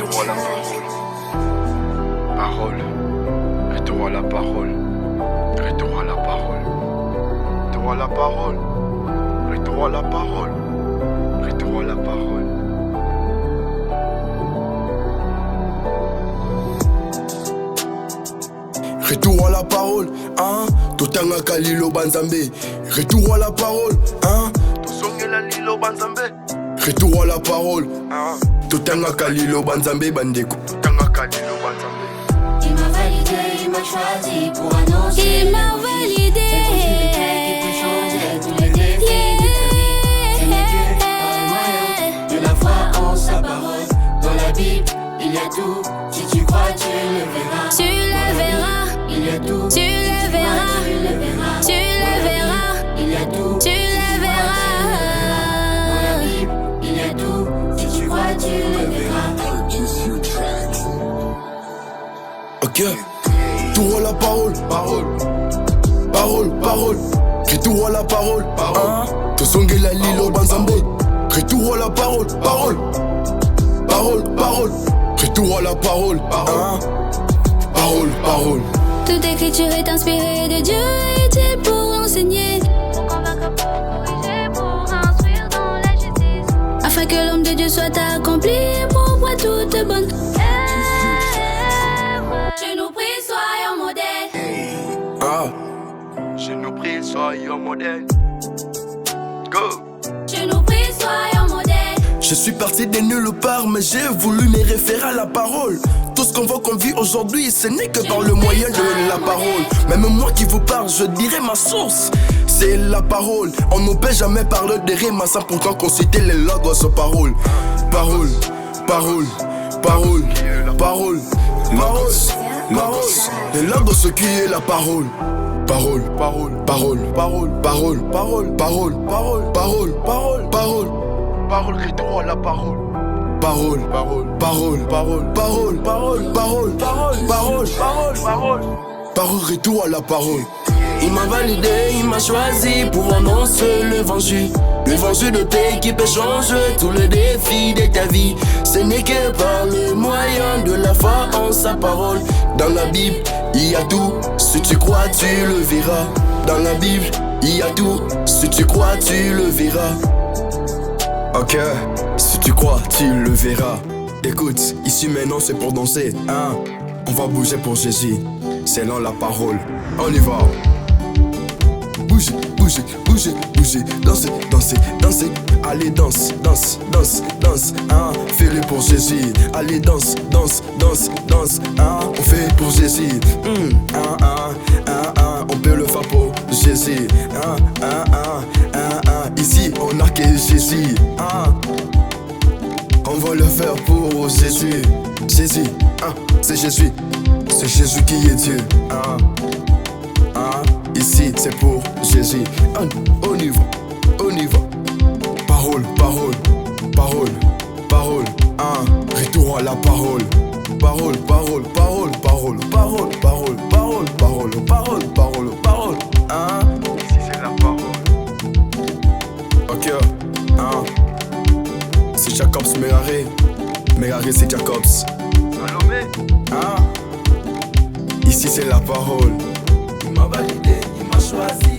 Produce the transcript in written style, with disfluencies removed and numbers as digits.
Retour à la parole. Parole. Retour à la parole. Retour à la parole. Retour à la parole. Retour à la parole. Retour à la parole. Retour à la parole, hein. Totanga kalilo banzambe. Retour à la parole, hein. Tosongela lilo banzambe. Retour à la parole, hein. Totanga kalilo banzambe bandeko. Totanga kalilo banzambe. Il m'a validé, il m'a choisi pour annoncer. Il m'a validé. C'est pour changer tous les défis de ta vie. C'est né par le moyen de la foi en sa parole. Dans la Bible, il y a tout. Si tu crois, tu le verras. Tu le verras. Il y a tout. Tu le verras. Tu le verras. Tu le verras. Il y a tout. Tu le verras. Dans la Bible, il y a tout. Si tu crois, tu le verras. Ok. Retour à la parole, parole. Parole, parole. Retour à la parole, hein. Tosongela lilo banzambe. Retour à la parole, parole. Parole, parole. Retour à la parole, hein. Parole, parole. Toute écriture est inspirée de Dieu et utile pour enseigner, pour convaincre, pour corriger, pour instruire dans la justice, afin que l'homme de Dieu soit accompli et prouve toute bonne œuvre. Je nous prie, soyons modèles. Ah. Je nous prie, soyons modèles. Go! Je nous prie, soyons modèles. Je suis parti de nulle part, mais j'ai voulu me référer à la parole. Tout ce qu'on voit, qu'on vit aujourd'hui, ce n'est que par le moyen de la parole. Même moi qui vous parle, je dirais ma source, c'est la parole. On ne peut jamais parler de rimes sans pourtant consulter les logos paroles. Parole, parole, parole, parole, parole, parole. Les logos qui est la parole. Parole, parole, parole, parole, parole, parole, parole, parole, parole, parole, parole. Parole, retour à la parole. Parole, parole, parole, parole, parole, parole, parole, parole, parole, parole, parole. Parole, retour à la parole. Il m'a validé, il m'a choisi pour annoncer l'évangile. L'évangile de paix qui peut changer tous les défis de ta vie. Ce n'est que par le moyen de la foi en sa parole. Dans la Bible, il y a tout. Si tu crois, tu le verras. Dans la Bible, il y a tout. Si tu crois, tu le verras. Ok, si tu crois, tu le verras. Écoute, ici maintenant c'est pour danser, hein. On va bouger pour Jésus, selon la parole. On y va. Bouger, bouger, bouger, bouger. Danser, danser, danser. Allez, danse, danse, danse, danse, hein. Fais-le pour Jésus. Allez, danse, danse, danse, danse, hein. On fait pour Jésus. On peut le faire pour Jésus. Ici, on n'a que Jésus. On va le faire pour Jésus. Jésus, c'est Jésus. C'est Jésus qui est Dieu. Ici, c'est pour Jésus. On y va, on y va. Parole, parole, parole, parole. Retour à la parole. Parole, parole, parole, parole, parole, parole, parole, parole, parole, parole, parole. Ici, c'est la parole. Ok, c'est Jacobs Merare. Merare, c'est Jacobs. Salomé. Ici, c'est la parole. Il m'a validé, il m'a choisi.